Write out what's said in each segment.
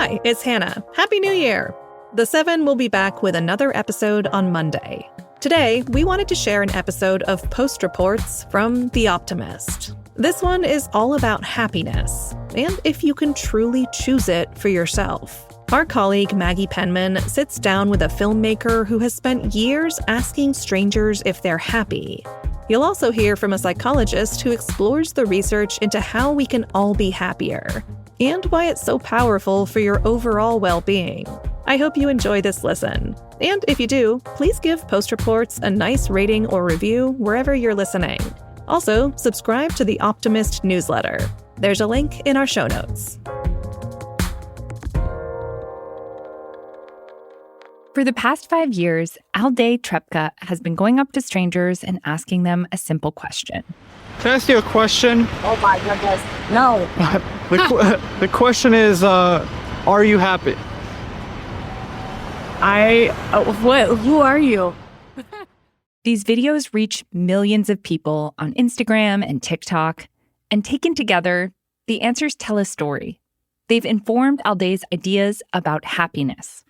Hi, it's Hannah. Happy New Year! The Seven will be back with another episode on Monday. Today, we wanted to share an episode of Post Reports from The Optimist. This one is all about happiness, and if you can truly choose it for yourself. Our colleague Maggie Penman sits down with a filmmaker who has spent years asking strangers if they're happy. You'll also hear from a psychologist who explores the research into how we can all be happier, and why it's so powerful for your overall well-being. I hope you enjoy this listen. And if you do, please give Post Reports a nice rating or review wherever you're listening. Also, subscribe to the Optimist newsletter. There's a link in our show notes. For the past 5 years, Atdhe Trepca has been going up to strangers and asking them a simple question. Can I ask you a question? Oh my goodness. No. The question is, are you happy? Who are you? These videos reach millions of people on Instagram and TikTok, and taken together, the answers tell a story. They've informed Atdhe's ideas about happiness,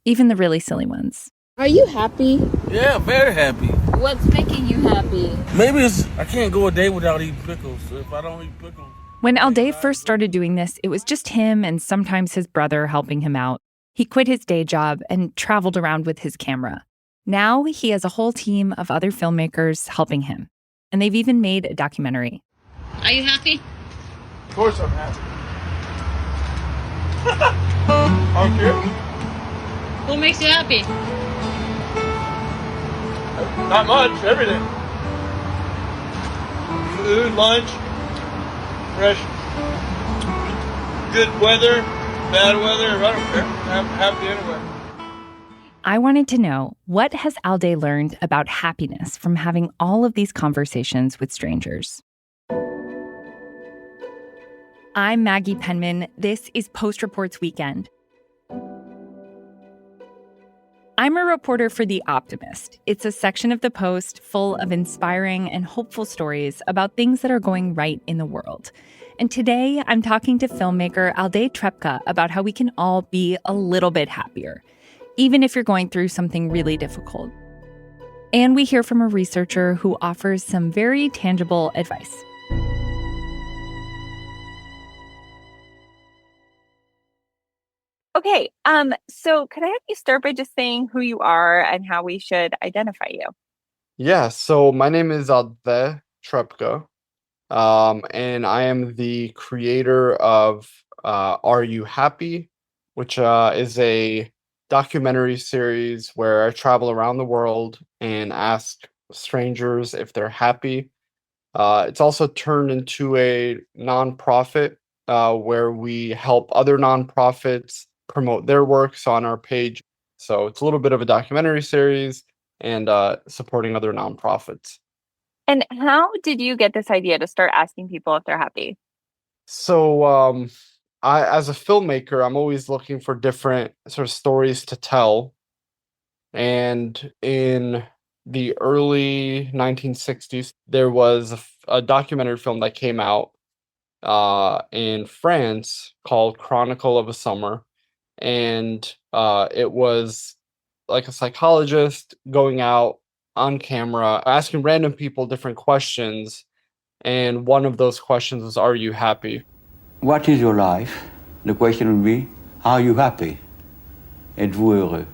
even the really silly ones. Are you happy? Yeah, very happy. What's making you happy? Maybe I can't go a day without eating pickles. So if I don't eat pickles... When Atdhe first started doing this, it was just him and sometimes his brother helping him out. He quit his day job and traveled around with his camera. Now he has a whole team of other filmmakers helping him. And they've even made a documentary. Are you happy? Of course I'm happy. Aren't you? What makes you happy? Not much, everything. Food, lunch, fresh, good weather, bad weather, I don't care. I'm happy anyway. I wanted to know, what has Atdhe learned about happiness from having all of these conversations with strangers? I'm Maggie Penman. This is Post Reports Weekend. I'm a reporter for The Optimist. It's a section of the Post full of inspiring and hopeful stories about things that are going right in the world. And today, I'm talking to filmmaker Atdhe Trepca about how we can all be a little bit happier, even if you're going through something really difficult. And we hear from a researcher who offers some very tangible advice. Okay, so could I have you start by just saying who you are and how we should identify you? Yeah, so my name is Atdhe Trepca, and I am the creator of Are You Happy?, which is a documentary series where I travel around the world and ask strangers if they're happy. It's also turned into a nonprofit where we help other nonprofits promote their works on our page. So it's a little bit of a documentary series and supporting other nonprofits. And how did you get this idea to start asking people if they're happy? So as a filmmaker, I'm always looking for different sort of stories to tell. And in the early 1960s, there was a documentary film that came out in France called Chronicle of a Summer. And it was like a psychologist going out on camera, asking random people different questions. And one of those questions was, are you happy? What is your life? The question would be, are you happy? Êtes-vous heureux?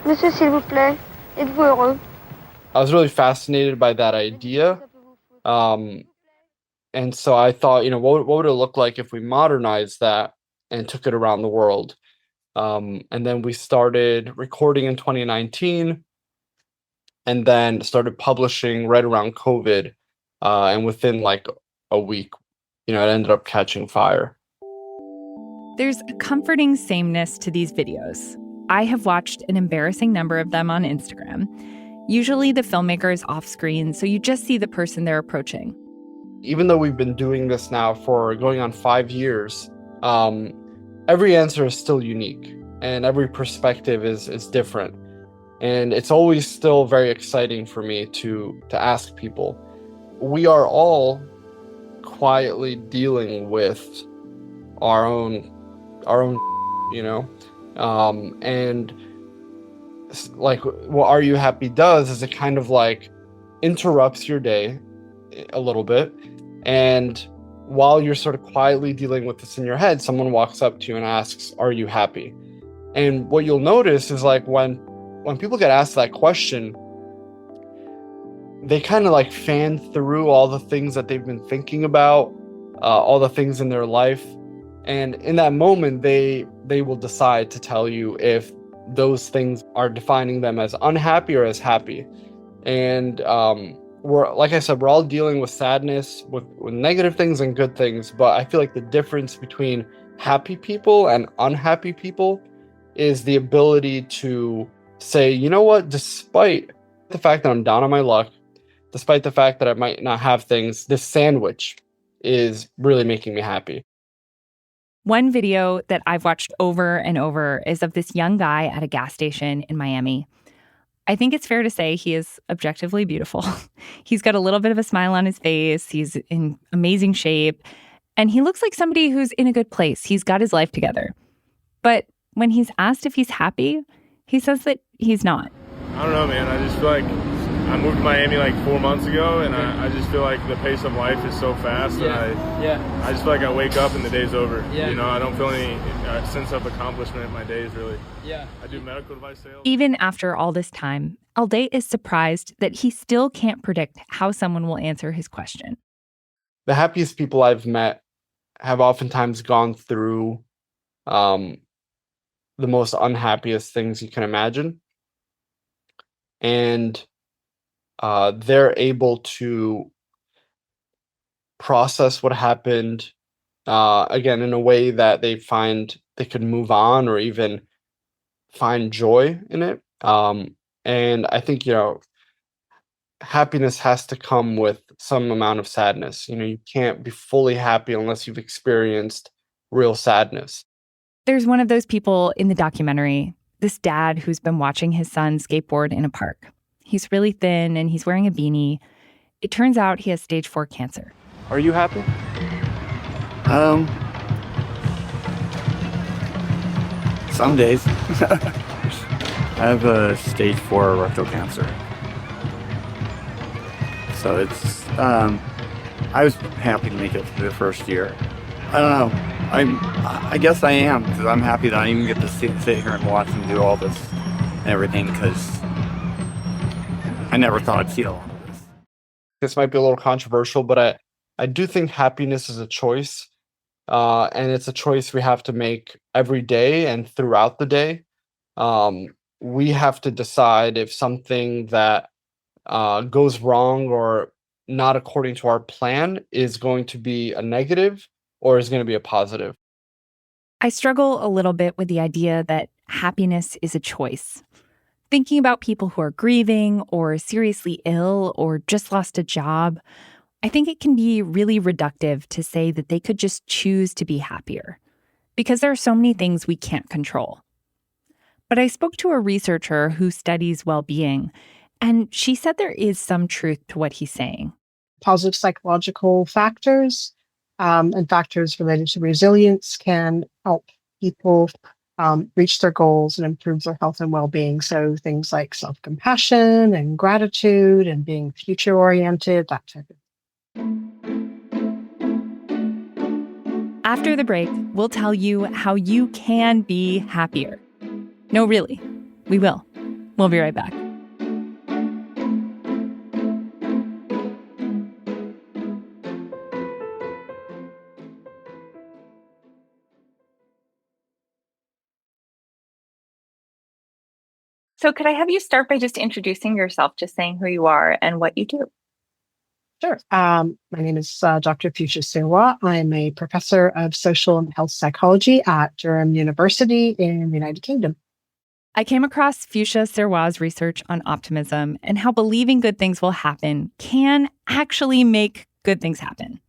Monsieur, s'il vous plaît, êtes-vous heureux? I was really fascinated by that idea. And so I thought, what would it look like if we modernized that and took it around the world? And then we started recording in 2019 and then started publishing right around COVID. And within like a week, it ended up catching fire. There's a comforting sameness to these videos. I have watched an embarrassing number of them on Instagram. Usually the filmmaker is off screen, so you just see the person they're approaching. Even though we've been doing this now for going on 5 years, every answer is still unique and every perspective is different. And it's always still very exciting for me to ask people. We are all quietly dealing with our own you know? And like what Are You Happy does is it kind of like interrupts your day a little bit. And while you're sort of quietly dealing with this in your head, someone walks up to you and asks, "Are you happy?" And what you'll notice is like when people get asked that question, they kind of like fan through all the things that they've been thinking about, all the things in their life. And in that moment, they will decide to tell you if those things are defining them as unhappy or as happy. And like I said, we're all dealing with sadness, with negative things and good things. But I feel like the difference between happy people and unhappy people is the ability to say, you know what, despite the fact that I'm down on my luck, despite the fact that I might not have things, this sandwich is really making me happy. One video that I've watched over and over is of this young guy at a gas station in Miami. I think it's fair to say he is objectively beautiful. He's got a little bit of a smile on his face. He's in amazing shape. And he looks like somebody who's in a good place. He's got his life together. But when he's asked if he's happy, he says that he's not. I don't know, man. I just feel like I moved to Miami like 4 months ago, and I just feel like the pace of life is so fast that I just feel like I wake up and the day's over. You know, I don't feel any sense of accomplishment in my days, really. I do medical device sales. Even after all this time, Atdhe is surprised that he still can't predict how someone will answer his question. The happiest people I've met have oftentimes gone through the most unhappiest things you can imagine. And they're able to process what happened, again, in a way that they find they could move on or even find joy in it. And I think, you know, happiness has to come with some amount of sadness. You know, you can't be fully happy unless you've experienced real sadness. There's one of those people in the documentary, this dad who's been watching his son skateboard in a park. He's really thin and he's wearing a beanie. It turns out he has stage 4 cancer. Are you happy? Some days. I have a stage 4 rectal cancer. So it's, I was happy to make it through the first year. I don't know. I guess I am, because I'm happy that I even get to sit here and watch them do all this and everything, because I never thought I'd see all of this. This might be a little controversial, but I do think happiness is a choice. And it's a choice we have to make every day and throughout the day. We have to decide if something that goes wrong or not according to our plan is going to be a negative or is going to be a positive. I struggle a little bit with the idea that happiness is a choice. Thinking about people who are grieving or seriously ill or just lost a job, I think it can be really reductive to say that they could just choose to be happier, because there are so many things we can't control. But I spoke to a researcher who studies well-being, and she said there is some truth to what he's saying. Positive psychological factors and factors related to resilience can help people reach their goals and improve their health and well-being. So things like self-compassion and gratitude and being future-oriented, that type of thing. After the break, we'll tell you how you can be happier. No, really, we will. We'll be right back. So could I have you start by just introducing yourself, just saying who you are and what you do? Sure. My name is Dr. Fuchsia Sirwa. I'm a professor of social and health psychology at Durham University in the United Kingdom. I came across Fuchsia Sirwa's research on optimism and how believing good things will happen can actually make good things happen.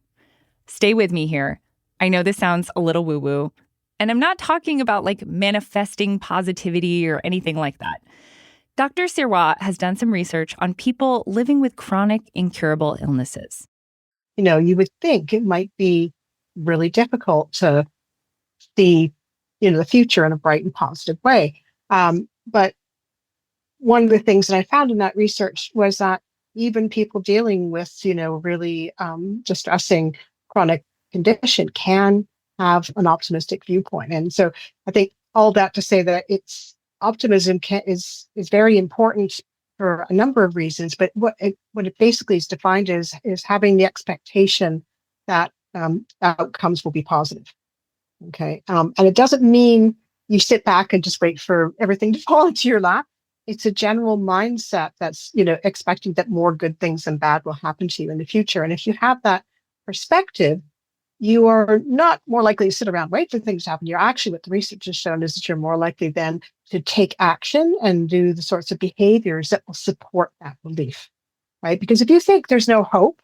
Stay with me here. I know this sounds a little woo-woo, and I'm not talking about like manifesting positivity or anything like that. Dr. Sirwa has done some research on people living with chronic, incurable illnesses. You know, you would think it might be really difficult to see the future in a bright and positive way. But one of the things that I found in that research was that even people dealing with, really distressing chronic condition can have an optimistic viewpoint. And so I think all that to say that optimism is very important for a number of reasons. But what it basically is defined as is having the expectation that outcomes will be positive. Okay, and it doesn't mean you sit back and just wait for everything to fall into your lap. It's a general mindset that's, expecting that more good things than bad will happen to you in the future. And if you have that perspective, you are not more likely to sit around and wait for things to happen. You're actually, what the research has shown is that you're more likely then to take action and do the sorts of behaviors that will support that belief, right? Because if you think there's no hope,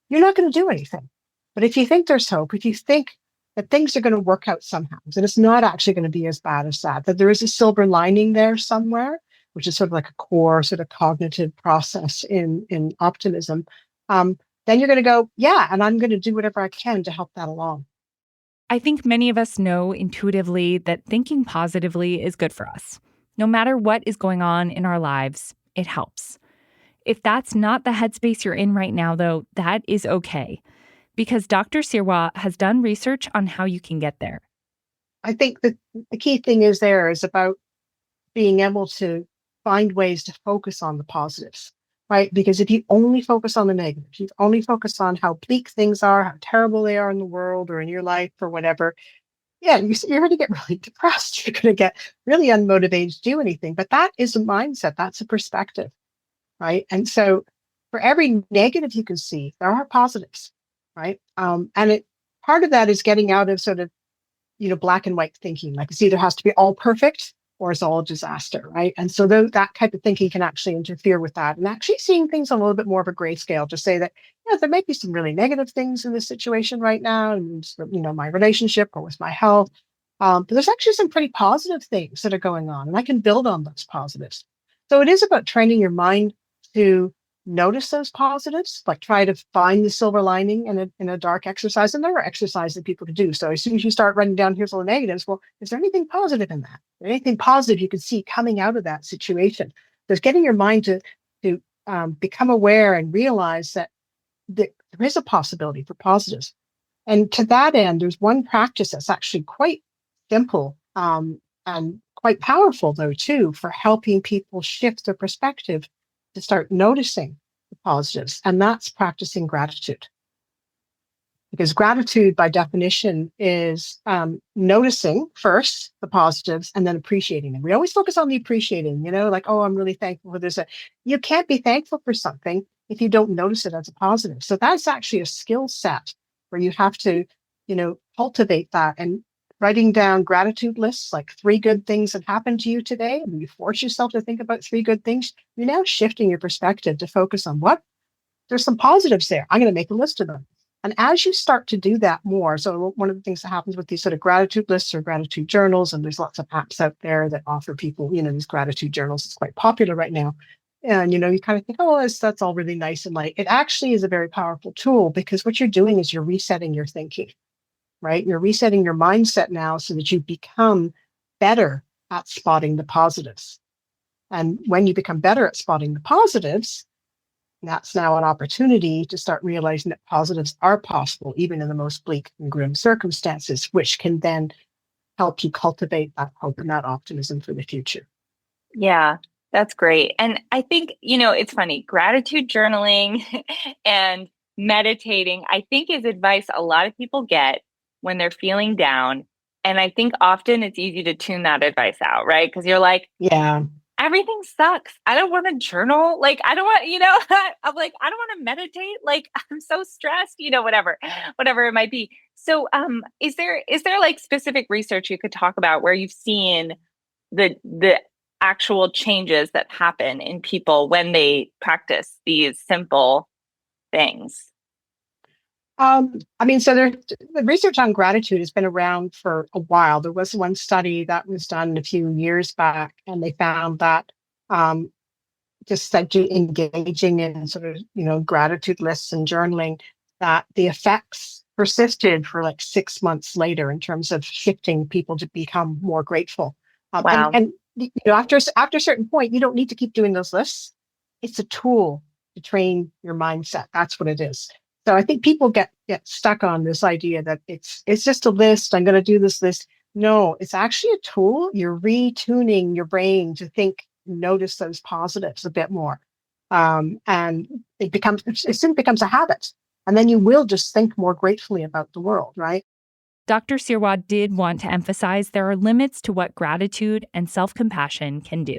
you're not going to do anything. But if you think there's hope, if you think that things are going to work out somehow, that it's not actually going to be as bad as that there is a silver lining there somewhere, which is sort of like a core sort of cognitive process in optimism, then you're going to go, yeah, and I'm going to do whatever I can to help that along. I think many of us know intuitively that thinking positively is good for us. No matter what is going on in our lives, it helps. If that's not the headspace you're in right now, though, that is okay, because Dr. Sirwa has done research on how you can get there. I think that the key thing is about being able to find ways to focus on the positives, right? Because if you only focus on the negatives, you only focus on how bleak things are, how terrible they are in the world or in your life or whatever, you're going to get really depressed. You're going to get really unmotivated to do anything. But that is a mindset. That's a perspective, right? And so for every negative you can see, there are positives, right? And part of that is getting out of sort of, black and white thinking. Like it's either has to be all perfect or it's all a disaster, right? And so that type of thinking can actually interfere with that, and actually seeing things on a little bit more of a gray scale to say that, there might be some really negative things in this situation right now, and my relationship or with my health, but there's actually some pretty positive things that are going on, and I can build on those positives. So it is about training your mind to notice those positives, like try to find the silver lining in a dark exercise. And there are exercises that people can do. So as soon as you start writing down, here's all the negatives, well, is there anything positive in that? Is there anything positive you can see coming out of that situation? There's getting your mind to become aware and realize that there is a possibility for positives. And to that end, there's one practice that's actually quite simple and quite powerful, though, too, for helping people shift their perspective to start noticing the positives, and that's practicing gratitude. Because gratitude, by definition, is noticing first the positives and then appreciating them. We always focus on the appreciating, like, oh, I'm really thankful for this. You can't be thankful for something if you don't notice it as a positive. So that's actually a skill set where you have to, cultivate that, and writing down gratitude lists, like 3 good things that happened to you today, and you force yourself to think about 3 good things, you're now shifting your perspective to focus on there's some positives there. I'm going to make a list of them. And as you start to do that more, so one of the things that happens with these sort of gratitude lists or gratitude journals, and there's lots of apps out there that offer people, these gratitude journals. It's quite popular right now. And, you kind of think, oh, that's all really nice and light. It actually is a very powerful tool, because what you're doing is you're resetting your thinking. Right? You're resetting your mindset now so that you become better at spotting the positives. And when you become better at spotting the positives, that's now an opportunity to start realizing that positives are possible, even in the most bleak and grim circumstances, which can then help you cultivate that hope and that optimism for the future. Yeah, that's great. And I think, it's funny, gratitude journaling and meditating, I think, is advice a lot of people get when they're feeling down. And I think often it's easy to tune that advice out, right? Because you're like, yeah, everything sucks. I don't want to journal. Like, I don't want, I'm like, I don't want to meditate. Like, I'm so stressed, whatever it might be. So is there like specific research you could talk about where you've seen the actual changes that happen in people when they practice these simple things? So the research on gratitude has been around for a while. There was one study that was done a few years back, and they found that just engaging in sort of, gratitude lists and journaling, that the effects persisted for like 6 months later in terms of shifting people to become more grateful. Wow. And after a certain point, you don't need to keep doing those lists. It's a tool to train your mindset. That's what it is. So I think people get stuck on this idea that it's just a list. I'm going to do this list. No, it's actually a tool. You're retuning your brain to think, notice those positives a bit more. And it soon becomes a habit. And then you will just think more gratefully about the world, right? Dr. Sirwa did want to emphasize there are limits to what gratitude and self-compassion can do.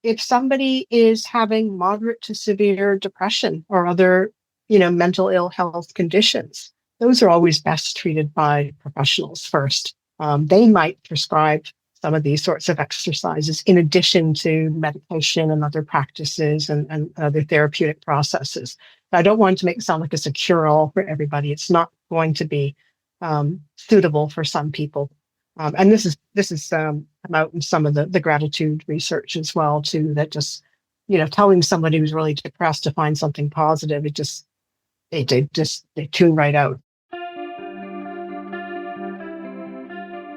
If somebody is having moderate to severe depression or other, mental ill health conditions, those are always best treated by professionals first. They might prescribe some of these sorts of exercises in addition to medication and other practices and other therapeutic processes. I don't want to make it sound like it's a cure-all for everybody. It's not going to be suitable for some people. And this is come out in some of the gratitude research as well too, that just, telling somebody who's really depressed to find something positive, they tune right out.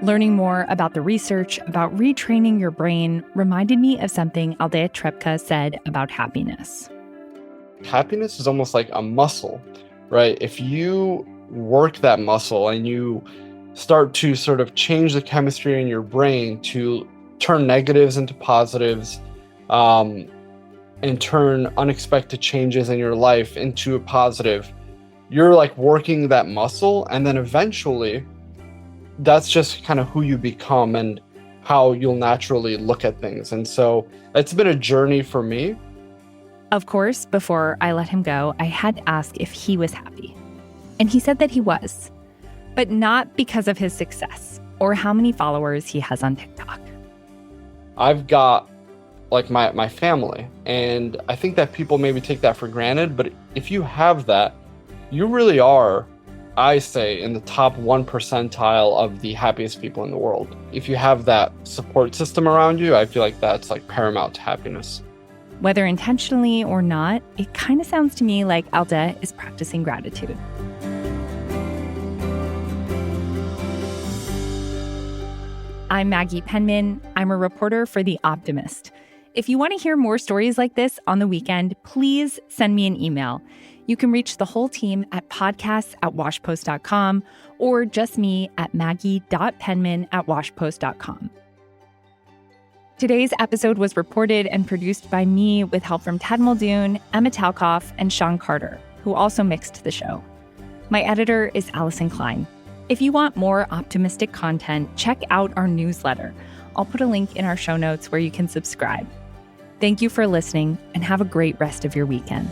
Learning more about the research about retraining your brain reminded me of something Atdhe Trepca said about happiness. Happiness is almost like a muscle, right? If you work that muscle and you start to sort of change the chemistry in your brain to turn negatives into positives, and turn unexpected changes in your life into a positive, you're like working that muscle, and then eventually that's just kind of who you become and how you'll naturally look at things. And so it's been a journey for me. Of course, before I let him go, I had to ask if he was happy. And he said that he was, but not because of his success or how many followers he has on TikTok. I've got like my family, and I think that people maybe take that for granted, but if you have that, you really are, I say, in the top 1 percentile of the happiest people in the world. If you have that support system around you, I feel like that's like paramount to happiness. Whether intentionally or not, it kind of sounds to me like Atdhe is practicing gratitude. I'm Maggie Penman. I'm a reporter for The Optimist. If you want to hear more stories like this on the weekend, please send me an email. You can reach the whole team at podcasts@washpost.com or just me at maggie.penman@washpost.com. Today's episode was reported and produced by me with help from Ted Muldoon, Emma Talkoff, and Sean Carter, who also mixed the show. My editor is Allison Klein. If you want more optimistic content, check out our newsletter. I'll put a link in our show notes where you can subscribe. Thank you for listening, and have a great rest of your weekend.